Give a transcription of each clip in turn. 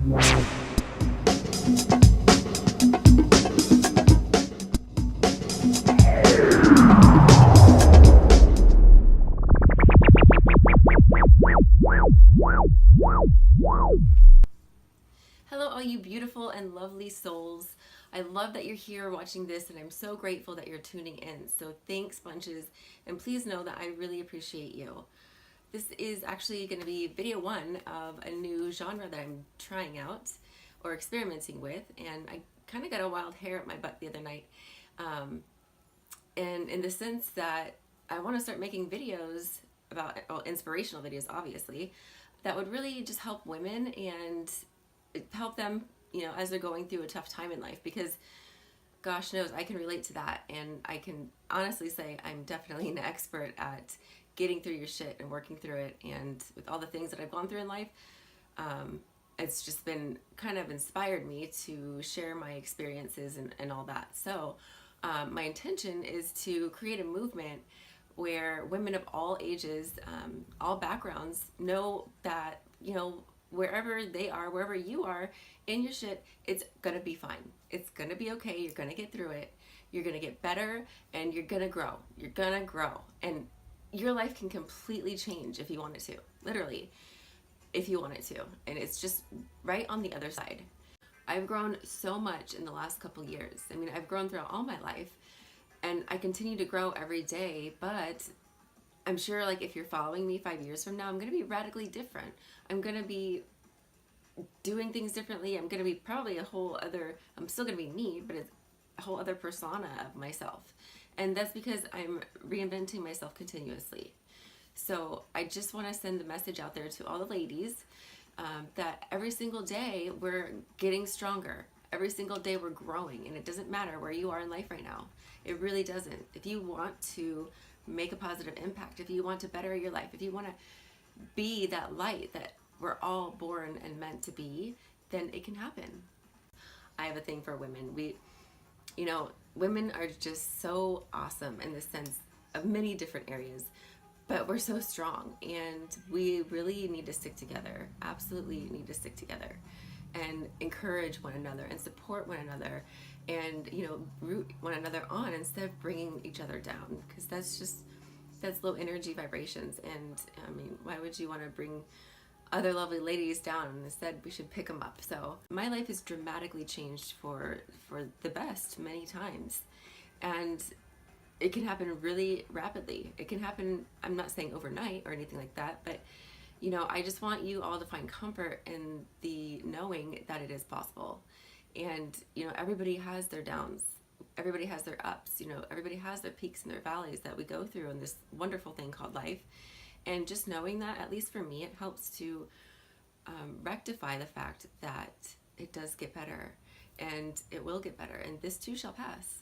Hello, all you beautiful and lovely souls. I love that you're here watching this, and I'm so grateful that you're tuning in. So thanks bunches, and please know that I really appreciate you. This is actually going to be video one of a new genre that I'm trying out or experimenting with, and I kind of got a wild hair at my butt the other night. And in the sense that I want to start making videos about, well, inspirational videos, obviously, that would really just help women and help them, as they're going through a tough time in life, because gosh knows I can relate to that, and I can honestly say I'm definitely an expert at getting through your shit and working through it. And with all the things that I've gone through in life, it's just been kind of inspired me to share my experiences and all that. So my intention is to create a movement where women of all ages, all backgrounds, know that, wherever they are, wherever you are in your shit, it's gonna be fine. It's gonna be okay. You're gonna get through it. You're gonna get better, and you're gonna grow. You're gonna grow. And your life can completely change if you want it to. Literally, if you want it to. And it's just right on the other side. I've grown so much in the last couple years. I mean, I've grown throughout all my life, and I continue to grow every day, but I'm sure, like, if you're following me 5 years from now, I'm going to be radically different. I'm going to be doing things differently. I'm going to be probably I'm still going to be me, but it's a whole other persona of myself. And that's because I'm reinventing myself continuously. So I just want to send the message out there to all the ladies that every single day we're getting stronger. Every single day we're growing, and it doesn't matter where you are in life right now. It really doesn't. If you want to make a positive impact, if you want to better your life, if you want to be that light that we're all born and meant to be, then it can happen. I have a thing for women. Women are just so awesome in the sense of many different areas, but we're so strong, and we really need to stick together. Absolutely need to stick together and encourage one another and support one another, and root one another on instead of bringing each other down, because that's low energy vibrations. And I mean, why would you want to bring other lovely ladies down? And instead we should pick them up. So my life has dramatically changed for the best many times, and it can happen really rapidly. It can happen, I'm not saying overnight or anything like that, but I just want you all to find comfort in the knowing that it is possible. And everybody has their downs, everybody has their ups, everybody has their peaks and their valleys that we go through in this wonderful thing called life. And just knowing that, at least for me, it helps to rectify the fact that it does get better, and it will get better, and this too shall pass.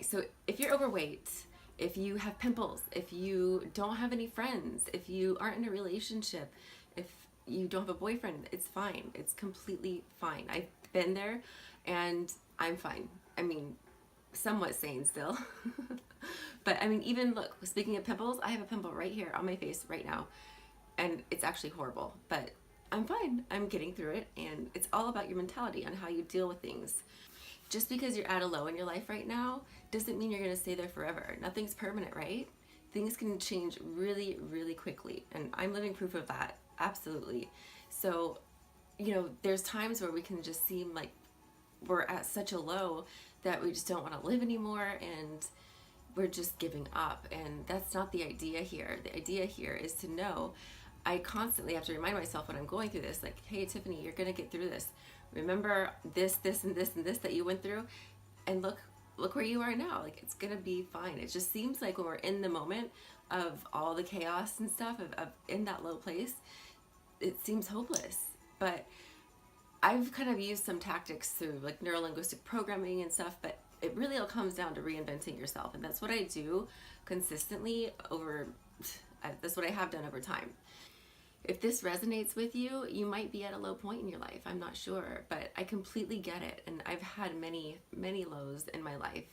So if you're overweight, if you have pimples, if you don't have any friends, if you aren't in a relationship, if you don't have a boyfriend, it's fine. It's completely fine. I've been there, and I'm fine. I mean, somewhat sane still. But I mean, even look, speaking of pimples, I have a pimple right here on my face right now, and it's actually horrible, but I'm fine. I'm getting through it, and it's all about your mentality on how you deal with things. Just because you're at a low in your life right now doesn't mean you're going to stay there forever. Nothing's permanent, right? Things can change really, really quickly, and I'm living proof of that. Absolutely. So, there's times where we can just seem like we're at such a low that we just don't want to live anymore, and we're just giving up. And that's not the idea here. The idea here is to know, I constantly have to remind myself when I'm going through this, like, hey, Tiffany, you're going to get through this. Remember this, this, and this, and this that you went through, and look where you are now. Like, it's going to be fine. It just seems like when we're in the moment of all the chaos and stuff, of in that low place, it seems hopeless. But I've kind of used some tactics through like neuro-linguistic programming and stuff, but it really all comes down to reinventing yourself. And that's what I do consistently that's what I have done over time. If this resonates with you, you might be at a low point in your life. I'm not sure, but I completely get it. And I've had many, many lows in my life,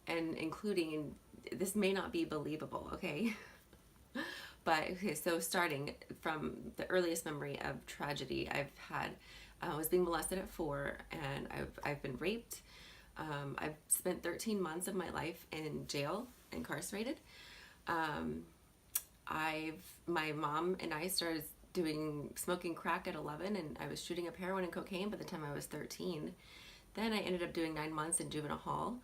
and including, this may not be believable, okay? But okay, so starting from the earliest memory of tragedy, I've had I was being molested at 4, and I've been raped. I've spent 13 months of my life in jail, incarcerated. My mom and I started smoking crack at 11, and I was shooting up heroin and cocaine by the time I was 13. Then I ended up doing 9 months in juvenile hall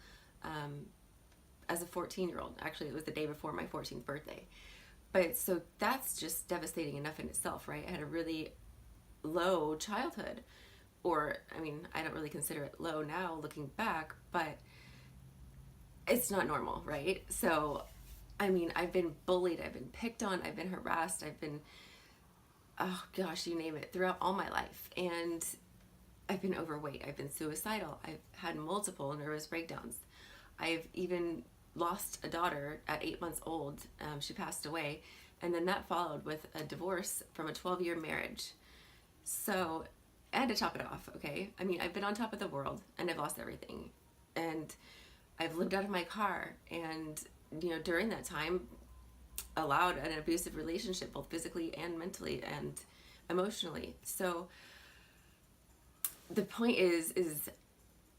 as a 14-year-old. Actually, it was the day before my 14th birthday. But so that's just devastating enough in itself, right? I had a really low childhood, or I mean, I don't really consider it low now looking back, but it's not normal, right? So, I mean, I've been bullied, I've been picked on, I've been harassed, I've been, oh gosh, you name it, throughout all my life. And I've been overweight, I've been suicidal, I've had multiple nervous breakdowns. I've even lost a daughter at 8 months old. She passed away, and then that followed with a divorce from a 12-year marriage. So I had to top it off, okay? I mean, I've been on top of the world, and I've lost everything. And I've lived out of my car, and, you know, during that time, allowed an abusive relationship, both physically and mentally and emotionally. So the point is,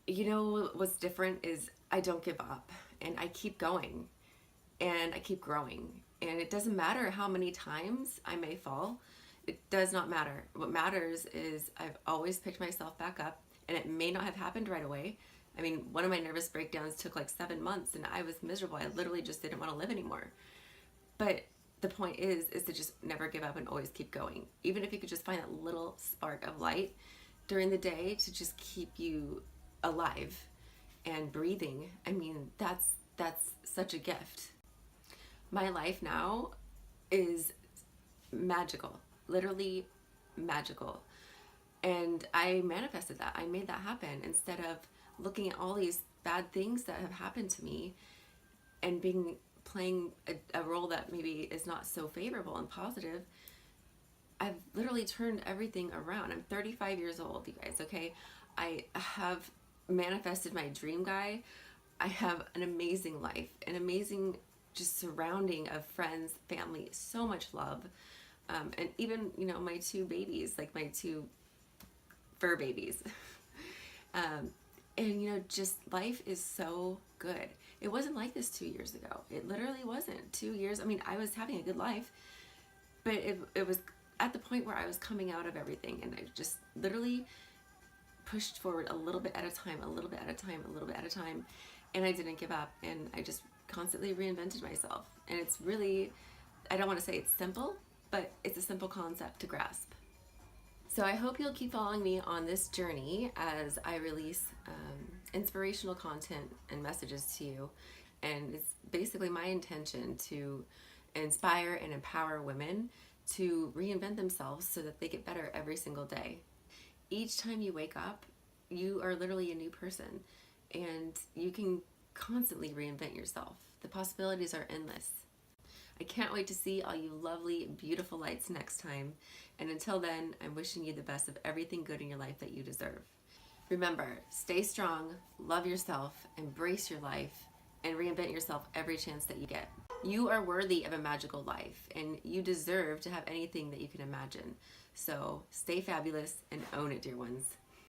you know, what's different is I don't give up, and I keep going, and I keep growing. And it doesn't matter how many times I may fall. It does not matter. What matters is I've always picked myself back up, and it may not have happened right away. I mean, one of my nervous breakdowns took like 7 months, and I was miserable. I literally just didn't want to live anymore. But the point is to just never give up and always keep going. Even if you could just find that little spark of light during the day to just keep you alive and breathing. I mean, that's such a gift. My life now is magical, literally magical. And I manifested that. I made that happen instead of looking at all these bad things that have happened to me and playing a role that maybe is not so favorable and positive. I've literally turned everything around. I'm 35 years old, you guys, okay? I have manifested my dream guy. I have an amazing life, an amazing just surrounding of friends, family, so much love. And even, you know, my 2 babies, like my 2 fur babies. And, you know, just life is so good. It wasn't like this 2 years ago. It literally wasn't. 2 years, I mean, I was having a good life, but it was at the point where I was coming out of everything, and I just literally pushed forward a little bit at a time, a little bit at a time, a little bit at a time, and I didn't give up, and I just constantly reinvented myself. And it's really, I don't want to say it's simple, but it's a simple concept to grasp. So I hope you'll keep following me on this journey as I release inspirational content and messages to you. And it's basically my intention to inspire and empower women to reinvent themselves so that they get better every single day. Each time you wake up, you are literally a new person, and you can constantly reinvent yourself. The possibilities are endless. I can't wait to see all you lovely, beautiful lights next time. And until then, I'm wishing you the best of everything good in your life that you deserve. Remember, stay strong, love yourself, embrace your life, and reinvent yourself every chance that you get. You are worthy of a magical life, and you deserve to have anything that you can imagine. So stay fabulous and own it, dear ones.